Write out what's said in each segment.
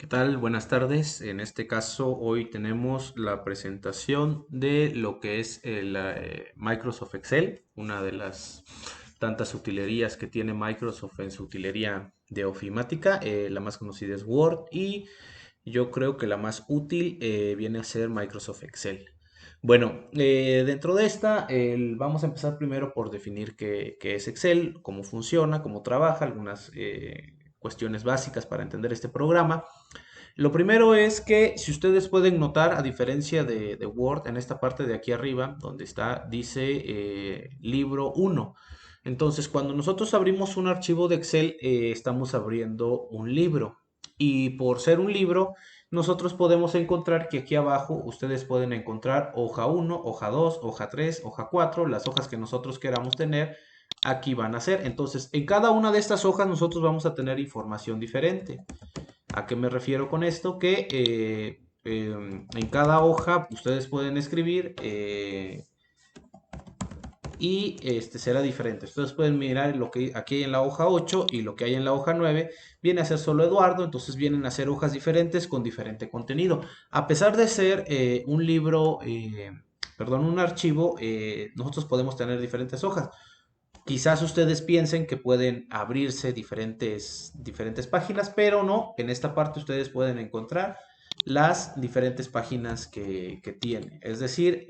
¿Qué tal? Buenas tardes. En este caso, hoy tenemos la presentación de lo que es el Microsoft Excel, una de las tantas utilerías que tiene Microsoft en su utilería de ofimática. La más conocida es Word y yo creo que la más útil viene a ser Microsoft Excel. Bueno, dentro de esta, vamos a empezar primero por definir qué es Excel, cómo funciona, cómo trabaja, algunas cuestiones básicas para entender este programa. Lo primero es que si ustedes pueden notar, a diferencia de Word, en esta parte de aquí arriba, donde está, dice libro uno. Entonces, cuando nosotros abrimos un archivo de Excel, estamos abriendo un libro. Y por ser un libro, nosotros podemos encontrar que aquí abajo ustedes pueden encontrar hoja uno, hoja 2, hoja 3, hoja 4, las hojas que nosotros queramos tener. Aquí van a ser. Entonces, en cada una de estas hojas nosotros vamos a tener información diferente. ¿A qué me refiero con esto? Que en cada hoja ustedes pueden escribir y será diferente. Ustedes pueden mirar lo que aquí hay en la hoja 8 y lo que hay en la hoja 9 viene a ser solo Eduardo, entonces vienen a ser hojas diferentes con diferente contenido. A pesar de ser un libro, perdón, un archivo, nosotros podemos tener diferentes hojas. Quizás ustedes piensen que pueden abrirse diferentes páginas, pero no. En esta parte ustedes pueden encontrar las diferentes páginas que tiene. Es decir,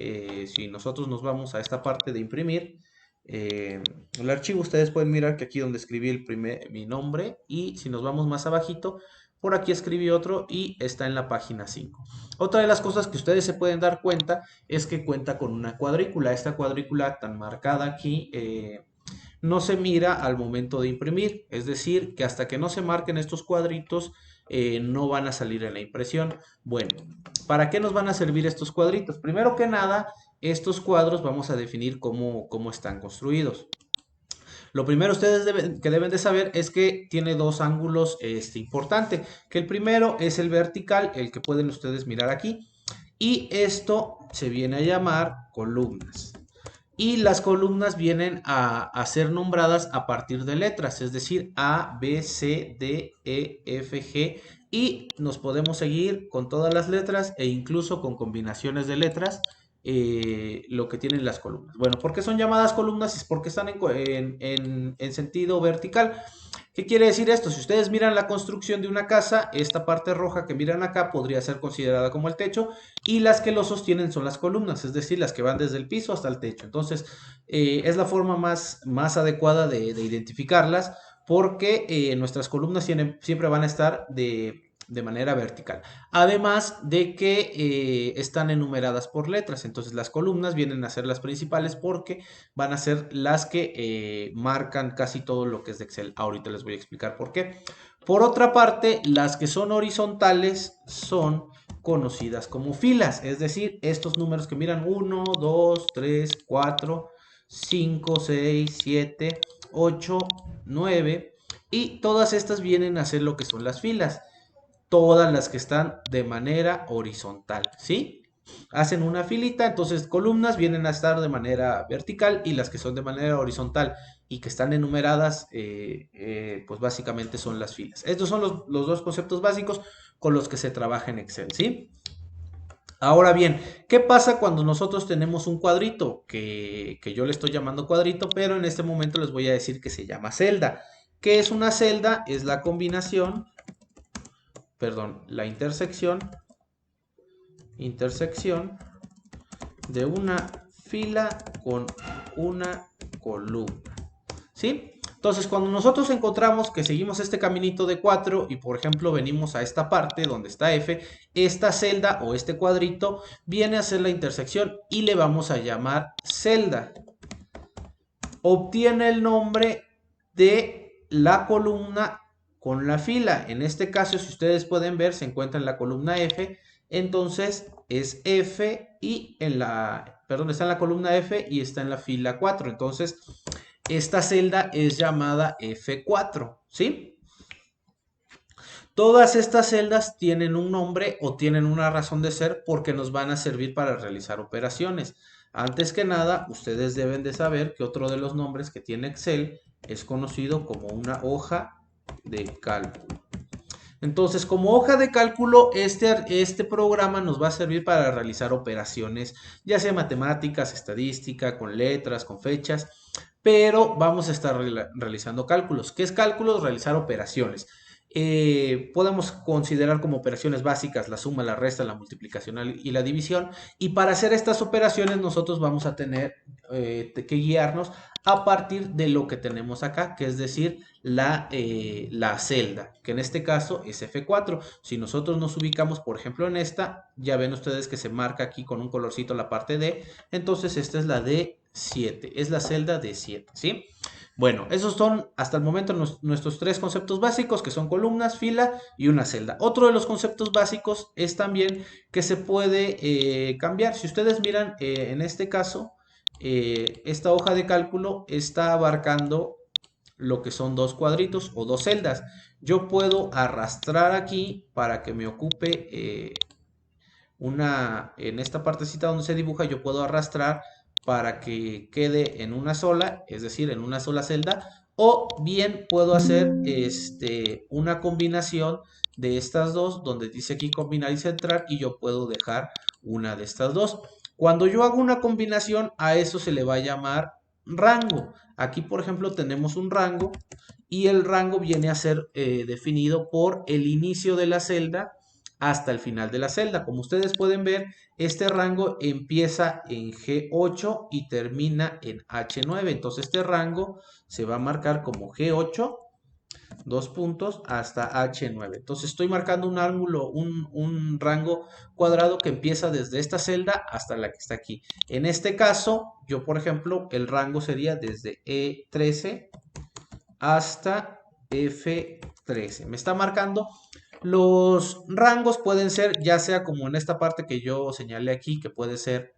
si nosotros nos vamos a esta parte de imprimir el archivo, ustedes pueden mirar que aquí donde escribí mi nombre, y si nos vamos más abajito, por aquí escribí otro y está en la página 5. Otra de las cosas que ustedes se pueden dar cuenta es que cuenta con una cuadrícula. Esta cuadrícula tan marcada aquí no se mira al momento de imprimir, es decir, que hasta que no se marquen estos cuadritos no van a salir en la impresión. Bueno, ¿para qué nos van a servir estos cuadritos? Primero que nada, estos cuadros vamos a definir cómo están construidos. Lo primero que deben de saber es que tiene dos ángulos importantes, que el primero es el vertical, el que pueden ustedes mirar aquí, y esto se viene a llamar columnas. Y las columnas vienen a ser nombradas a partir de letras, es decir, A, B, C, D, E, F, G. Y nos podemos seguir con todas las letras e incluso con combinaciones de letras lo que tienen las columnas. Bueno, ¿por qué son llamadas columnas? Es porque están en sentido vertical. ¿Qué quiere decir esto? Si ustedes miran la construcción de una casa, esta parte roja que miran acá podría ser considerada como el techo, y las que lo sostienen son las columnas, es decir, las que van desde el piso hasta el techo. Entonces, es la forma más adecuada de identificarlas, porque nuestras columnas siempre van a estar de manera vertical. Además de que están enumeradas por letras, entonces las columnas vienen a ser las principales porque van a ser las que marcan casi todo lo que es de Excel. Ahorita les voy a explicar por qué. Por otra parte, las que son horizontales son conocidas como filas, es decir, estos números que miran 1, 2, 3, 4, 5, 6, 7, 8, 9, y todas estas vienen a ser lo que son las filas, todas las que están de manera horizontal, ¿sí? Hacen una filita, entonces columnas vienen a estar de manera vertical, y las que son de manera horizontal y que están enumeradas, pues básicamente son las filas. Estos son los dos conceptos básicos con los que se trabaja en Excel, ¿sí? Ahora bien, ¿qué pasa cuando nosotros tenemos un cuadrito? Que yo le estoy llamando cuadrito, pero en este momento les voy a decir que se llama celda. ¿Qué es una celda? Es la combinación, perdón, la intersección de una fila con una columna, ¿sí? Entonces, cuando nosotros encontramos que seguimos este caminito de 4 y, por ejemplo, venimos a esta parte donde está F, esta celda o este cuadrito viene a ser la intersección y le vamos a llamar celda. Obtiene el nombre de la columna con la fila. En este caso, si ustedes pueden ver, se encuentra en la columna F, entonces es F y está en la columna F y está en la fila 4. Entonces, esta celda es llamada F4, ¿sí? Todas estas celdas tienen un nombre o tienen una razón de ser porque nos van a servir para realizar operaciones. Antes que nada, ustedes deben de saber que otro de los nombres que tiene Excel es conocido como una hoja de cálculo. Entonces, como hoja de cálculo, este programa nos va a servir para realizar operaciones, ya sea matemáticas, estadística, con letras, con fechas, pero vamos a estar realizando cálculos. ¿Qué es cálculos? Realizar operaciones. Podemos considerar como operaciones básicas la suma, la resta, la multiplicación y la división. Y para hacer estas operaciones nosotros vamos a tener que guiarnos a partir de lo que tenemos acá, que es decir, la celda, que en este caso es F4. Si nosotros nos ubicamos, por ejemplo, en esta, ya ven ustedes que se marca aquí con un colorcito la parte D, entonces esta es la D7, es la celda D7, ¿sí? Bueno, esos son hasta el momento nuestros tres conceptos básicos, que son columnas, fila y una celda. Otro de los conceptos básicos es también que se puede cambiar. Si ustedes miran en este caso, esta hoja de cálculo está abarcando lo que son dos cuadritos o dos celdas. Yo puedo arrastrar aquí para que me ocupe en esta partecita donde se dibuja, yo puedo arrastrar para que quede en una sola, es decir, en una sola celda, o bien puedo hacer una combinación de estas dos, donde dice aquí combinar y centrar, y yo puedo dejar una de estas dos. Cuando yo hago una combinación, a eso se le va a llamar rango. Aquí, por ejemplo, tenemos un rango y el rango viene a ser definido por el inicio de la celda hasta el final de la celda. Como ustedes pueden ver, este rango empieza en G8 y termina en H9. Entonces este rango se va a marcar como G8, dos puntos, hasta H9. Entonces estoy marcando un ángulo, un rango cuadrado que empieza desde esta celda hasta la que está aquí. En este caso, yo por ejemplo, el rango sería desde E13 hasta F13. Me está marcando. Los rangos pueden ser, ya sea como en esta parte que yo señalé aquí, que puede ser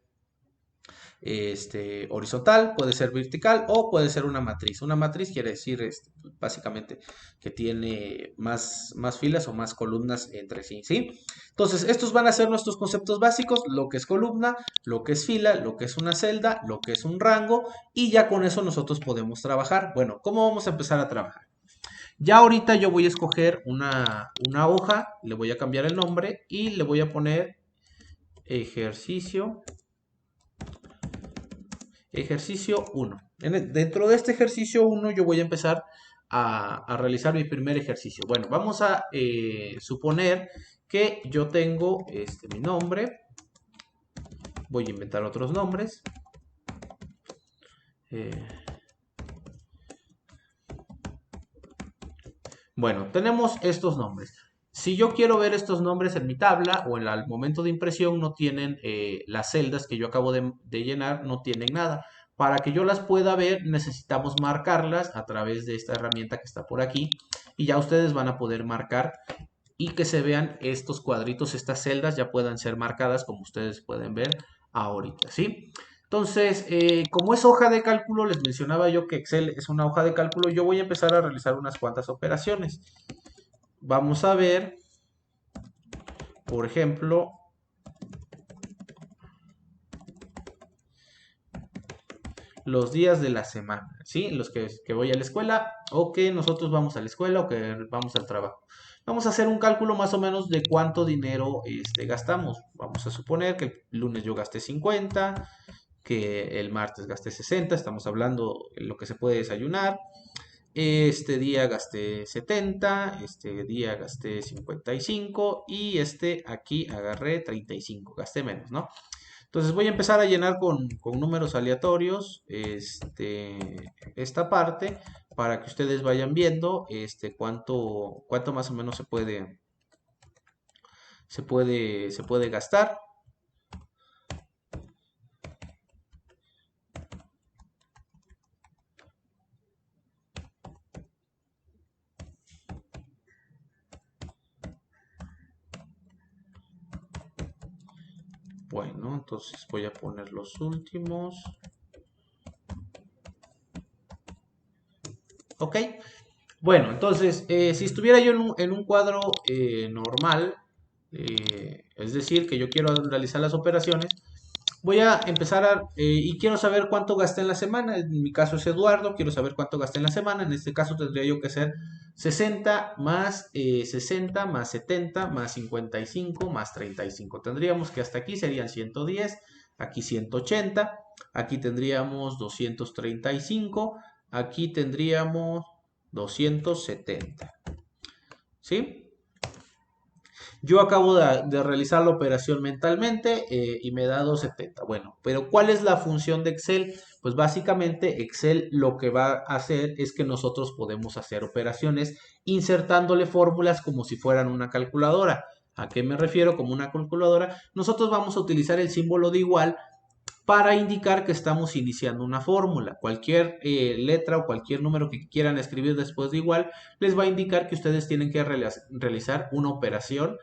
horizontal, puede ser vertical o puede ser una matriz. Una matriz quiere decir básicamente que tiene más filas o más columnas entre sí, ¿sí? Entonces, estos van a ser nuestros conceptos básicos, lo que es columna, lo que es fila, lo que es una celda, lo que es un rango, y ya con eso nosotros podemos trabajar. Bueno, ¿cómo vamos a empezar a trabajar? Ya ahorita yo voy a escoger una hoja, le voy a cambiar el nombre y le voy a poner ejercicio 1. Dentro de este ejercicio 1 yo voy a empezar a realizar mi primer ejercicio. Bueno, vamos a suponer que yo tengo mi nombre. Voy a inventar otros nombres. Bueno, tenemos estos nombres. Si yo quiero ver estos nombres en mi tabla o al momento de impresión no tienen las celdas que yo acabo de llenar, no tienen nada. Para que yo las pueda ver necesitamos marcarlas a través de esta herramienta que está por aquí y ya ustedes van a poder marcar y que se vean estos cuadritos, estas celdas ya puedan ser marcadas como ustedes pueden ver ahorita, ¿sí? Entonces, como es hoja de cálculo, les mencionaba yo que Excel es una hoja de cálculo, yo voy a empezar a realizar unas cuantas operaciones. Vamos a ver, por ejemplo, los días de la semana, ¿sí? Los que voy a la escuela o que nosotros vamos a la escuela o que vamos al trabajo. Vamos a hacer un cálculo más o menos de cuánto dinero gastamos. Vamos a suponer que el lunes yo gasté 50, que el martes gasté 60, estamos hablando de lo que se puede desayunar. Este día gasté 70, este día gasté 55 y aquí agarré 35, gasté menos, ¿no? Entonces voy a empezar a llenar con números aleatorios esta parte para que ustedes vayan viendo cuánto más o menos se puede gastar. Bueno, entonces voy a poner los últimos. Ok. Bueno, entonces, si estuviera yo en un cuadro normal, es decir, que yo quiero realizar las operaciones, voy a empezar y quiero saber cuánto gasté en la semana. En mi caso es Eduardo, quiero saber cuánto gasté en la semana. En este caso tendría yo que hacer 60 más 60 más 70 más 55 más 35. Tendríamos que hasta aquí serían 110, aquí 180, aquí tendríamos 235, aquí tendríamos 270. ¿Sí? Yo acabo de realizar la operación mentalmente y me da 270. Bueno, pero ¿cuál es la función de Excel? Pues básicamente Excel lo que va a hacer es que nosotros podemos hacer operaciones insertándole fórmulas como si fueran una calculadora. ¿A qué me refiero como una calculadora? Nosotros vamos a utilizar el símbolo de igual para indicar que estamos iniciando una fórmula. Cualquier letra o cualquier número que quieran escribir después de igual les va a indicar que ustedes tienen que realizar una operación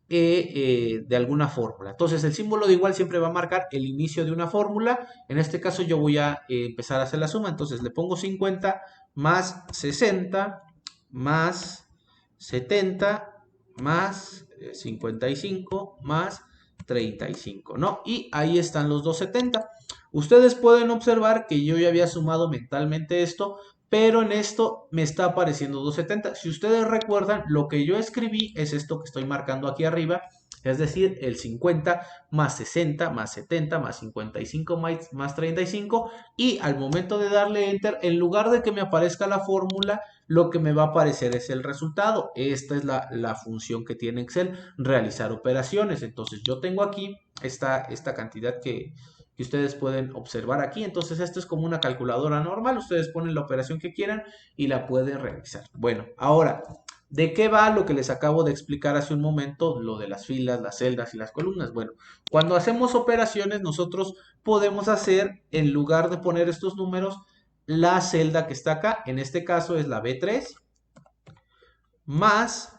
de alguna fórmula. Entonces el símbolo de igual siempre va a marcar el inicio de una fórmula. En este caso yo voy a empezar a hacer la suma. Entonces le pongo 50 más 60 más 70 más 55 más 35, ¿no? Y ahí están los 270. Ustedes pueden observar que yo ya había sumado mentalmente esto, pero en esto me está apareciendo 270. Si ustedes recuerdan, lo que yo escribí es esto que estoy marcando aquí arriba, es decir, el 50 más 60 más 70 más 55 más 35, y al momento de darle enter, en lugar de que me aparezca la fórmula, lo que me va a aparecer es el resultado. Esta es la función que tiene Excel, realizar operaciones. Entonces yo tengo aquí esta cantidad que ustedes pueden observar aquí. Entonces esto es como una calculadora normal. Ustedes ponen la operación que quieran y la pueden realizar. Bueno, ahora, ¿de qué va lo que les acabo de explicar hace un momento? Lo de las filas, las celdas y las columnas. Bueno, cuando hacemos operaciones nosotros podemos hacer, en lugar de poner estos números, la celda que está acá, en este caso es la B3, más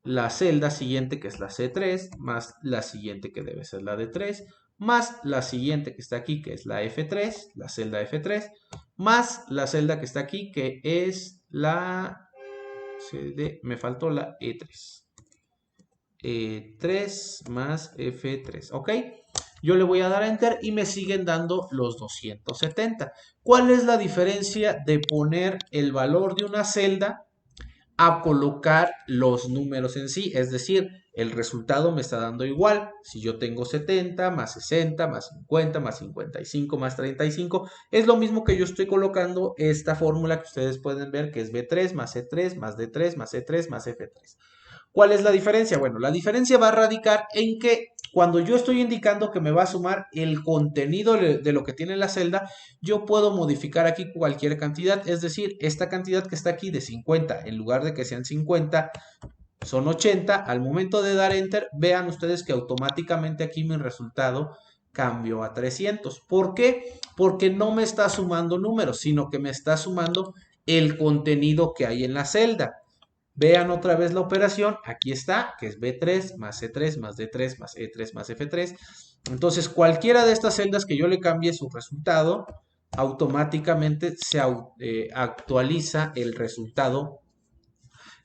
la celda siguiente que es la C3, más la siguiente que debe ser la D3, más la siguiente que está aquí que es la F3, la celda F3, más la celda que está aquí que es la me faltó la E3. E3 más F3, ¿ok? Yo le voy a dar a enter y me siguen dando los 270. ¿Cuál es la diferencia de poner el valor de una celda a colocar los números en sí? Es decir, el resultado me está dando igual. Si yo tengo 70 más 60 más 50 más 55 más 35, es lo mismo que yo estoy colocando esta fórmula que ustedes pueden ver que es B3 más C3 más D3 más E3 más F3. ¿Cuál es la diferencia? Bueno, la diferencia va a radicar en que cuando yo estoy indicando que me va a sumar el contenido de lo que tiene la celda, yo puedo modificar aquí cualquier cantidad. Es decir, esta cantidad que está aquí de 50, en lugar de que sean 50, son 80. Al momento de dar enter, vean ustedes que automáticamente aquí mi resultado cambió a 300. ¿Por qué? Porque no me está sumando números, sino que me está sumando el contenido que hay en la celda. Vean otra vez la operación, aquí está, que es B3 más C3 más D3 más E3 más F3. Entonces, cualquiera de estas celdas que yo le cambie su resultado, automáticamente se actualiza el resultado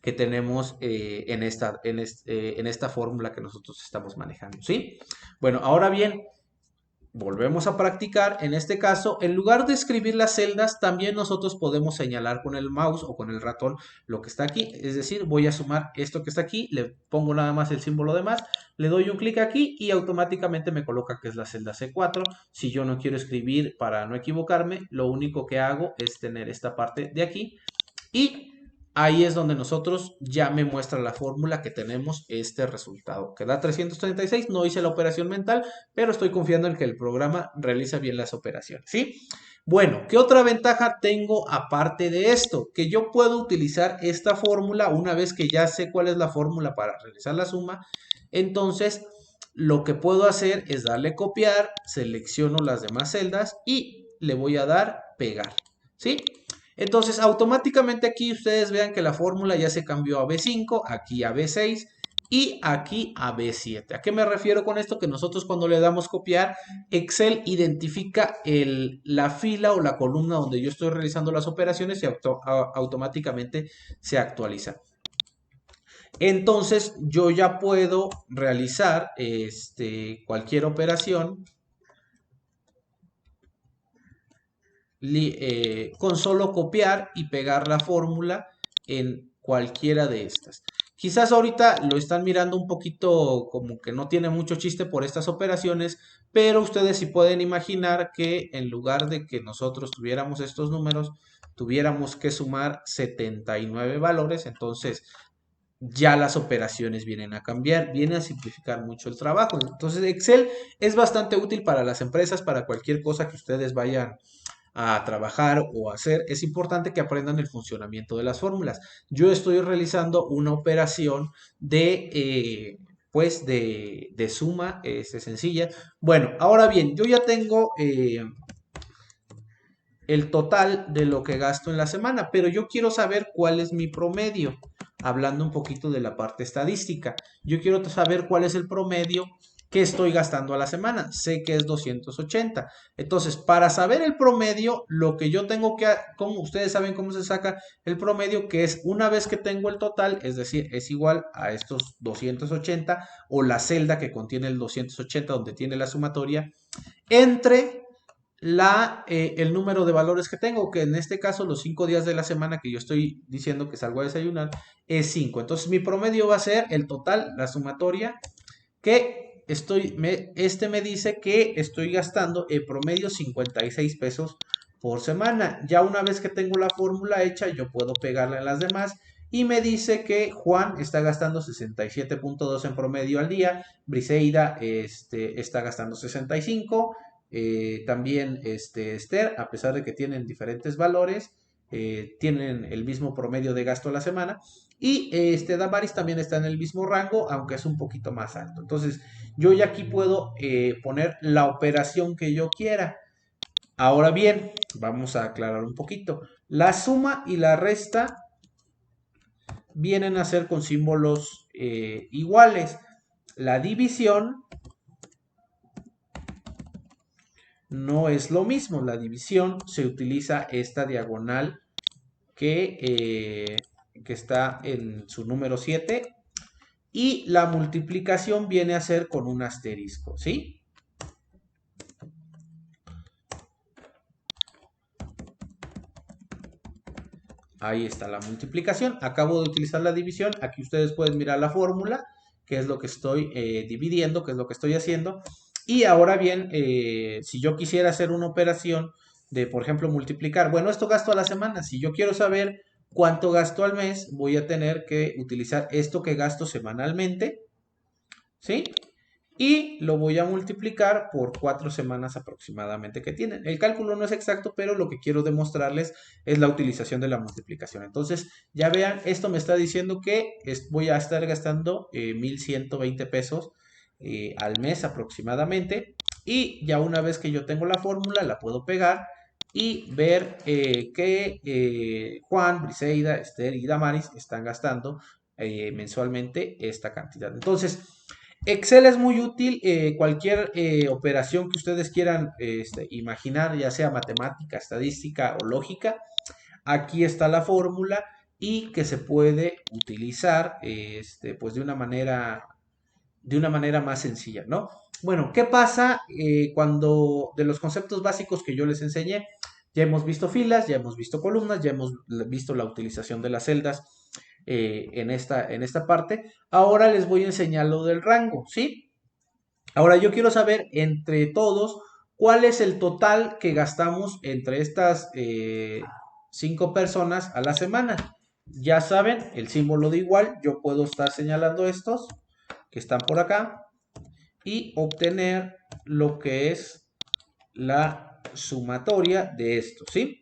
que tenemos en esta fórmula que nosotros estamos manejando, ¿sí? Bueno, ahora bien, volvemos a practicar. En este caso, en lugar de escribir las celdas, también nosotros podemos señalar con el mouse o con el ratón lo que está aquí. Es decir, voy a sumar esto que está aquí, le pongo nada más el símbolo de más, le doy un clic aquí y automáticamente me coloca que es la celda C4. Si yo no quiero escribir para no equivocarme, lo único que hago es tener esta parte de aquí y ahí es donde nosotros ya me muestra la fórmula que tenemos este resultado, que da 336. No hice la operación mental, pero estoy confiando en que el programa realiza bien las operaciones, ¿sí? Bueno, ¿qué otra ventaja tengo aparte de esto? Que yo puedo utilizar esta fórmula una vez que ya sé cuál es la fórmula para realizar la suma. Entonces, lo que puedo hacer es darle copiar, selecciono las demás celdas y le voy a dar pegar, ¿sí? Entonces, automáticamente aquí ustedes vean que la fórmula ya se cambió a B5, aquí a B6 y aquí a B7. ¿A qué me refiero con esto? Que nosotros cuando le damos copiar, Excel identifica la fila o la columna donde yo estoy realizando las operaciones y automáticamente se actualiza. Entonces yo ya puedo realizar cualquier operación con solo copiar y pegar la fórmula en cualquiera de estas. Quizás ahorita lo están mirando un poquito como que no tiene mucho chiste por estas operaciones, pero ustedes sí pueden imaginar que en lugar de que nosotros tuviéramos estos números, tuviéramos que sumar 79 valores, entonces ya las operaciones vienen a cambiar, viene a simplificar mucho el trabajo. Entonces Excel es bastante útil para las empresas, para cualquier cosa que ustedes vayan a trabajar o hacer, es importante que aprendan el funcionamiento de las fórmulas. Yo estoy realizando una operación de suma sencilla. Bueno, ahora bien, yo ya tengo el total de lo que gasto en la semana, pero yo quiero saber cuál es mi promedio. Hablando un poquito de la parte estadística, yo quiero saber cuál es el promedio que estoy gastando a la semana. Sé que es 280. Entonces, para saber el promedio, lo que yo tengo que, como ustedes saben cómo se saca el promedio, que es una vez que tengo el total, es decir, es igual a estos 280 o la celda que contiene el 280 donde tiene la sumatoria, entre el número de valores que tengo, que en este caso los 5 días de la semana que yo estoy diciendo que salgo a desayunar es 5. Entonces mi promedio va a ser el total, la sumatoria, que me dice que estoy gastando en promedio 56 pesos por semana. Ya una vez que tengo la fórmula hecha, yo puedo pegarla en las demás. Y me dice que Juan está gastando 67.2 en promedio al día, Briseida está gastando 65, también Esther, a pesar de que tienen diferentes valores, tienen el mismo promedio de gasto a la semana. Y Damaris también está en el mismo rango, aunque es un poquito más alto. Entonces, yo ya aquí puedo poner la operación que yo quiera. Ahora bien, vamos a aclarar un poquito. La suma y la resta vienen a ser con símbolos iguales. La división no es lo mismo. La división se utiliza esta diagonal que está en su número 7 y la multiplicación viene a ser con un asterisco, ¿sí? Ahí está la multiplicación. Acabo de utilizar la división. Aquí ustedes pueden mirar la fórmula, que es lo que estoy dividiendo, que es lo que estoy haciendo. Y ahora bien, si yo quisiera hacer una operación de, por ejemplo, multiplicar, bueno, esto gasto a la semana. Si yo quiero saber cuánto gasto al mes, voy a tener que utilizar esto que gasto semanalmente, ¿sí? Y lo voy a multiplicar por 4 semanas aproximadamente que tienen. El cálculo no es exacto, pero lo que quiero demostrarles es la utilización de la multiplicación. Entonces, ya vean, esto me está diciendo que voy a estar gastando 1,120 pesos al mes aproximadamente. Y ya una vez que yo tengo la fórmula, la puedo pegar y ver que Juan, Briseida, Esther y Damaris están gastando mensualmente esta cantidad. Entonces, Excel es muy útil, cualquier operación que ustedes quieran imaginar, ya sea matemática, estadística o lógica, aquí está la fórmula y que se puede utilizar pues de una manera más sencilla, ¿no? Bueno, ¿qué pasa cuando de los conceptos básicos que yo les enseñé? Ya hemos visto filas, ya hemos visto columnas, ya hemos visto la utilización de las celdas en esta parte. Ahora les voy a enseñar lo del rango, ¿sí? Ahora yo quiero saber entre todos cuál es el total que gastamos entre estas 5 personas a la semana. Ya saben, el símbolo de igual, yo puedo estar señalando estos que están por acá y obtener lo que es la sumatoria de estos, ¿sí?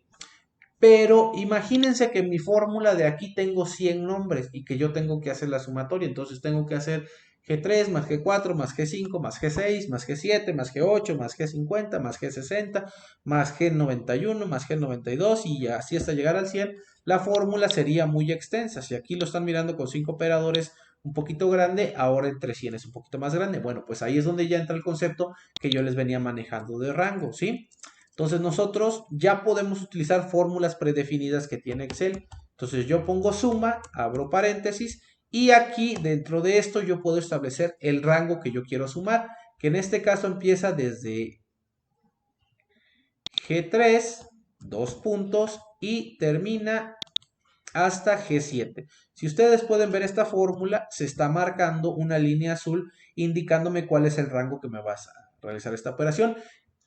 Pero imagínense que en mi fórmula de aquí tengo 100 nombres y que yo tengo que hacer la sumatoria. Entonces tengo que hacer G3 más G4 más G5 más G6 más G7 más G8 más G50 más G60 más G91 más G92 y así hasta llegar al 100. La fórmula sería muy extensa. Si aquí lo están mirando con 5 operadores un poquito grande, ahora entre 100 es un poquito más grande. Bueno, pues ahí es donde ya entra el concepto que yo les venía manejando de rango, ¿sí? Entonces nosotros ya podemos utilizar fórmulas predefinidas que tiene Excel. Entonces yo pongo suma, abro paréntesis Y aquí dentro de esto yo puedo establecer el rango que yo quiero sumar, que en este caso empieza desde G3, dos puntos, y termina hasta G7. Si ustedes pueden ver esta fórmula, se está marcando una línea azul indicándome cuál es el rango que me vas a realizar esta operación.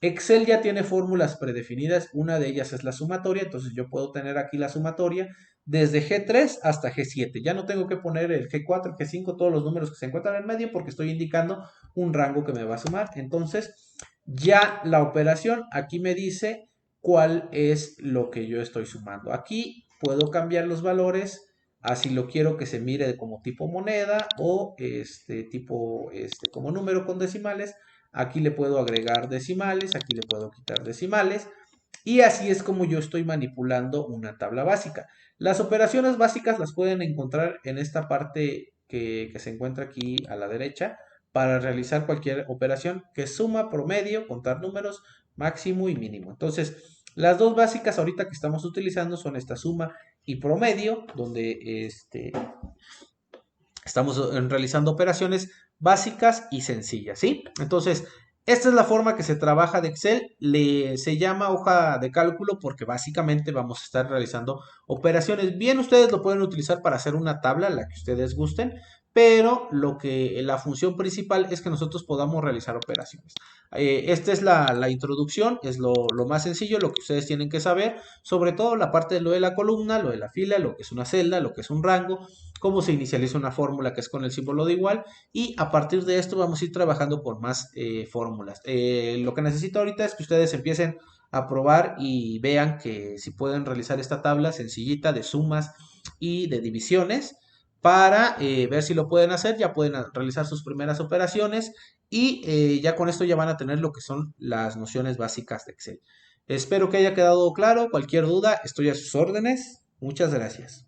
Excel ya tiene fórmulas predefinidas, una de ellas es la sumatoria, entonces yo puedo tener aquí la sumatoria desde G3 hasta G7. Ya no tengo que poner el G4, G5, todos los números que se encuentran en medio porque estoy indicando un rango que me va a sumar. Entonces, ya la operación aquí me dice cuál es lo que yo estoy sumando. Aquí puedo cambiar los valores, así lo quiero que se mire como tipo moneda o tipo como número con decimales. Aquí le puedo agregar decimales, aquí le puedo quitar decimales. Y así es como yo estoy manipulando una tabla básica. Las operaciones básicas las pueden encontrar en esta parte que se encuentra aquí a la derecha para realizar cualquier operación que es suma, promedio, contar números, máximo y mínimo. Entonces, las dos básicas ahorita que estamos utilizando son esta suma y promedio, donde estamos realizando operaciones básicas y sencillas, ¿sí? Entonces, esta es la forma que se trabaja de Excel. Se llama hoja de cálculo porque básicamente vamos a estar realizando operaciones. Bien, ustedes lo pueden utilizar para hacer una tabla, la que ustedes gusten, pero la función principal es que nosotros podamos realizar operaciones. Esta es la introducción, es lo más sencillo, lo que ustedes tienen que saber, sobre todo la parte de lo de la columna, lo de la fila, lo que es una celda, lo que es un rango, cómo se inicializa una fórmula que es con el símbolo de igual, y a partir de esto vamos a ir trabajando con más fórmulas. Lo que necesito ahorita es que ustedes empiecen a probar y vean que si pueden realizar esta tabla sencillita de sumas y de divisiones para ver si lo pueden hacer, ya pueden realizar sus primeras operaciones y ya con esto ya van a tener lo que son las nociones básicas de Excel. Espero que haya quedado claro. Cualquier duda, estoy a sus órdenes. Muchas gracias.